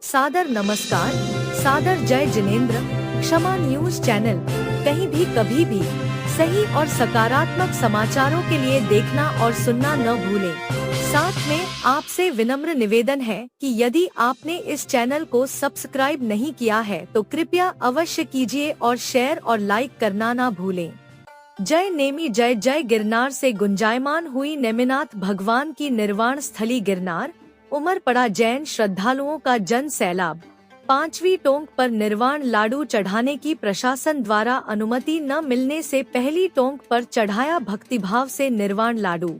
सादर नमस्कार, सादर जय जिनेंद्र। क्षमा न्यूज चैनल कहीं भी कभी भी सही और सकारात्मक समाचारों के लिए देखना और सुनना न भूलें। साथ में आपसे विनम्र निवेदन है कि यदि आपने इस चैनल को सब्सक्राइब नहीं किया है तो कृपया अवश्य कीजिए और शेयर और लाइक करना ना भूलें। जय नेमी जय जय गिरनार से गुंजायमान हुई नेमिनाथ भगवान की निर्वाण स्थली गिरनार। उमर पड़ा जैन श्रद्धालुओं का जन सैलाब। 5वीं टोंक पर निर्वाण लाडू चढ़ाने की प्रशासन द्वारा अनुमति न मिलने से पहली टोंक पर चढ़ाया भक्तिभाव से निर्वाण लाडू।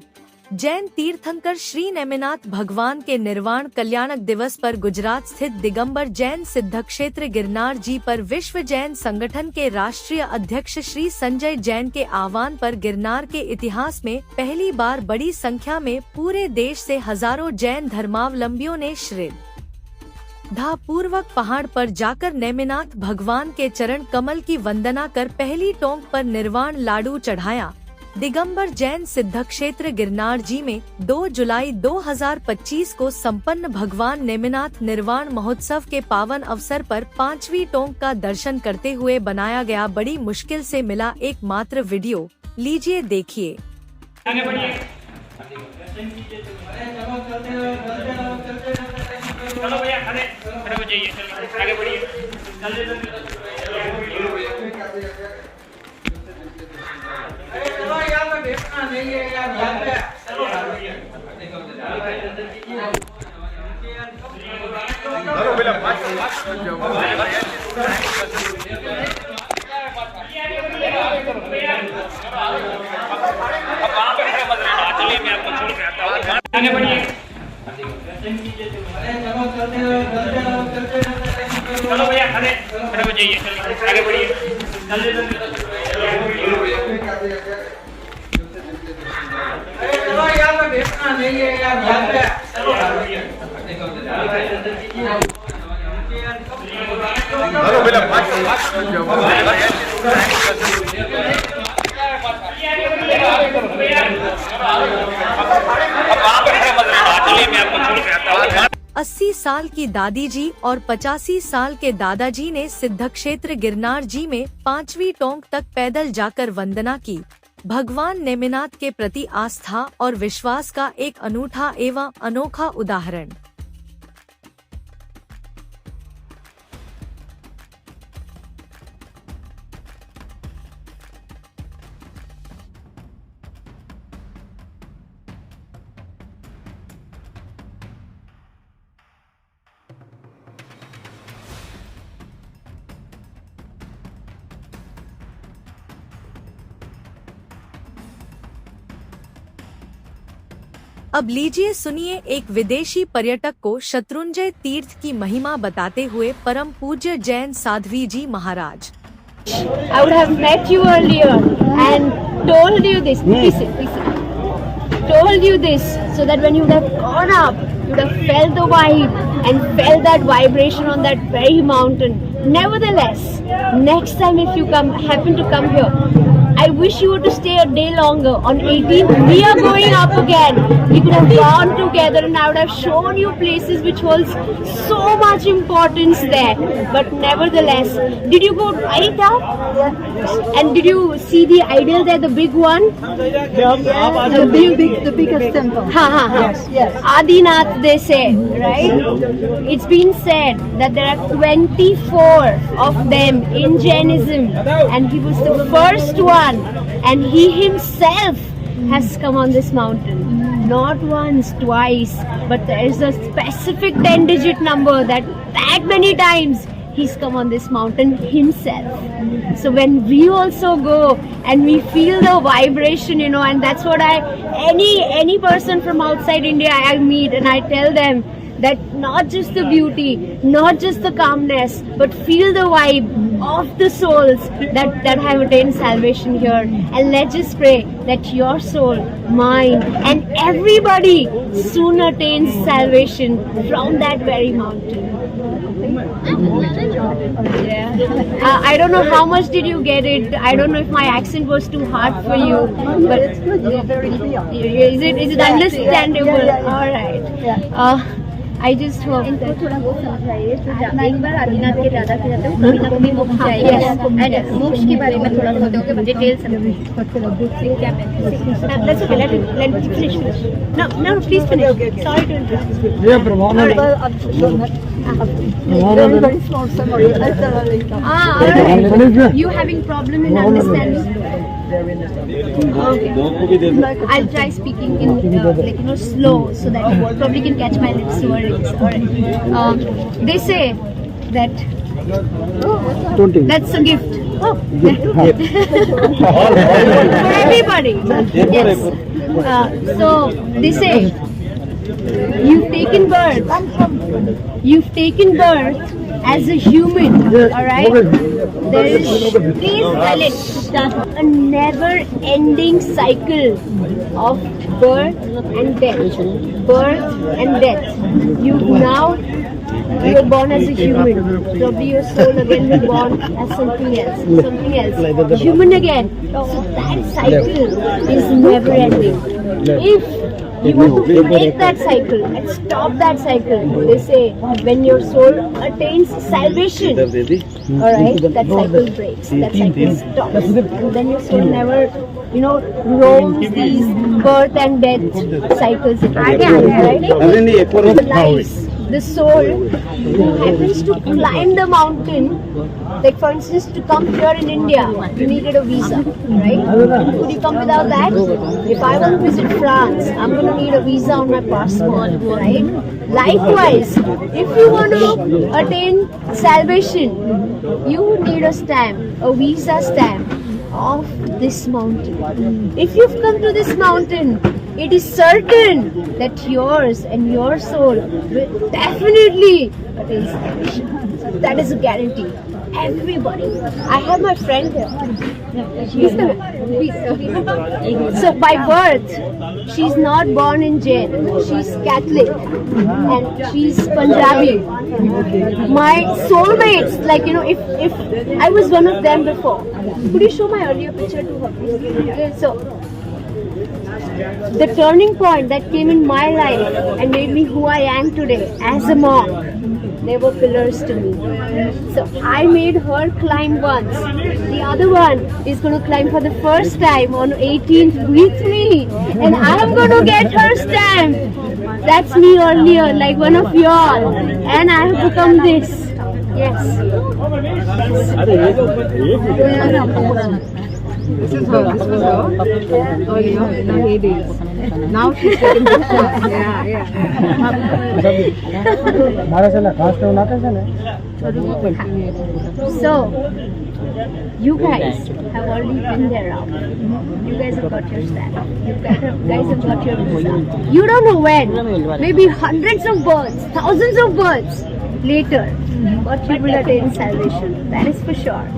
जैन तीर्थंकर श्री नेमिनाथ भगवान के निर्वाण कल्याणक दिवस पर गुजरात स्थित दिगंबर जैन सिद्ध क्षेत्र गिरनार जी पर विश्व जैन संगठन के राष्ट्रीय अध्यक्ष श्री संजय जैन के आह्वान पर गिरनार के इतिहास में पहली बार बड़ी संख्या में पूरे देश से हजारों जैन धर्मावलंबियों ने श्रद्धा पूर्वक पहाड़ पर जाकर नेमिनाथ भगवान के चरण कमल की वंदना कर पहली टोंक पर निर्वाण लाडू चढ़ाया। दिगंबर जैन सिद्ध क्षेत्र गिरनार जी में 2 जुलाई 2025 को संपन्न भगवान नेमिनाथ निर्वाण महोत्सव के पावन अवसर पर 5वीं टोंक का दर्शन करते हुए बनाया गया बड़ी मुश्किल से मिला एकमात्र वीडियो। लीजिए देखिए। आगे बढ़िए। चलो भैया खड़े खड़े हो जाइए। चलो आगे बढ़िए। नहीं है यार, यहाँ पे चलो बेटा अब वहाँ पे खड़े मत रहना। चलिए मैं आपको छोड़ के आता हूँ। आगे बढ़िए। चलो भैया खड़े खड़े हो जाइए। चलो आगे बढ़िए। नहीं है यार, यहाँ पे चलो बेटा वहाँ पे खड़े मत रहना। चलिए मैं आपको छोड़ के आता हूँ। 80 साल की दादी जी और 85 साल के दादाजी ने सिद्ध क्षेत्र गिरनार जी में 5वीं टोंक तक पैदल जाकर वंदना की। भगवान नेमिनाथ के प्रति आस्था और विश्वास का एक अनूठा एवं अनोखा उदाहरण। अब लीजिए सुनिए एक विदेशी पर्यटक को शत्रुंजय तीर्थ की महिमा बताते हुए परम पूज्य जैन साध्वी जी महाराज। I would have met you earlier and told you this. Listen. Told you this so that when you would have gone up, you would have felt the vibe and felt that vibration on that very mountain. Nevertheless, next time if you happen to come here, I wish you were to stay a day longer. On 18th, we are going up again. We could have gone together and I would have shown you places which holds so much importance there. But nevertheless, did you go right up? Yes. And did you see the idol there, the big one? The biggest temple. Yes. Adinath, they say, right? It's been said that there are 24 of them in Jainism, and he was the first one. And he himself has come on this mountain. Not once, twice, but there is a specific 10-digit number that many times he's come on this mountain himself. So when we also go and we feel the vibration, and that's what any person from outside India I meet, and I tell them that not just the beauty, not just the calmness, but feel the vibe of the souls that have attained salvation here. And let's just pray that your soul, mine, and everybody soon attains salvation from that very mountain. Yeah. I don't know how much did you get it. I don't know if my accent was too hard for you, but it's good. You're very clear. Is it understandable? Yeah. All right. Yeah. I just hope इनको that थोड़ा वो समझाइए जो एक बार आदिनाथ के दादा के जाते हैं कभी ना कभी मोक्ष जाएगा एंड मोक्ष के बारे में थोड़ा सा दोगे डिटेल समझाइए क्या that's okay. Let me finish. No, please finish. Sorry to interrupt. Alright. You having problem in understanding? Okay. I'll try speaking in slow so that you probably can catch my lips words. Alright. They say that that's a gift. For everybody. Yes. So they say you've taken birth as a human, alright? There is, please tell it, a never-ending cycle of birth and death. You were born as a human. Probably your soul again will born as something else. Human again. So that cycle is never-ending. If you want to break that cycle and stop that cycle, they say when your soul attains salvation, alright, that cycle breaks, that cycle stops, and then your soul never, roams these birth and death cycles again, right? The soul who happens to climb the mountain, like for instance to come here in India, you needed a visa, right? Could you come without that? If I want to visit France, I'm going to need a visa on my passport, right? Likewise, if you want to attain salvation, you need a stamp, a visa stamp of this mountain. If you've come to this mountain, it is certain that yours and your soul will definitely attain salvation. That is a guarantee. Everybody. I have my friend here. So by birth, she's not born in jail. She's Catholic and she's Punjabi. My soulmates, if I was one of them before. Could you show my earlier picture to her, please? Okay, so the turning point that came in my life and made me who I am today as a mom, they were pillars to me. So I made her climb once. The other one is going to climb for the first time on 18th with me, and I'm going to get her stamp. That's me earlier, like one of y'all, and I have become this. Yes. This was her earlier in her heydays. Now she's taking pictures. Yeah. So, you guys have already been there now. You guys have got your stamp. You guys have got your visa. You don't know when. Maybe hundreds of births, thousands of births later, but you will attain salvation. That is for sure.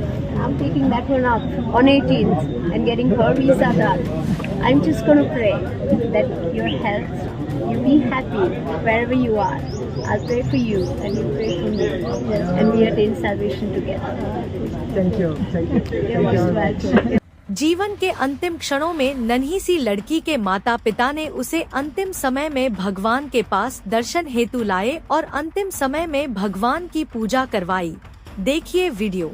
I'm taking that one up on 18th and getting her visa done. I'm just going to pray that your health, you be happy wherever you are. I'll pray for you and you pray for me, and we attain salvation together. Thank you. You're most welcome. जीवन के अंतिम क्षणों में नन्ही सी लड़की के माता पिता ने उसे अंतिम समय में भगवान के पास दर्शन हेतु लाए और अंतिम समय में भगवान की पूजा करवाई। देखिए वीडियो।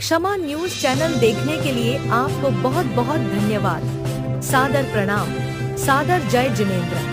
क्षमा न्यूज चैनल देखने के लिए आपको बहुत बहुत धन्यवाद। सादर प्रणाम। सादर जय जिनेंद्र।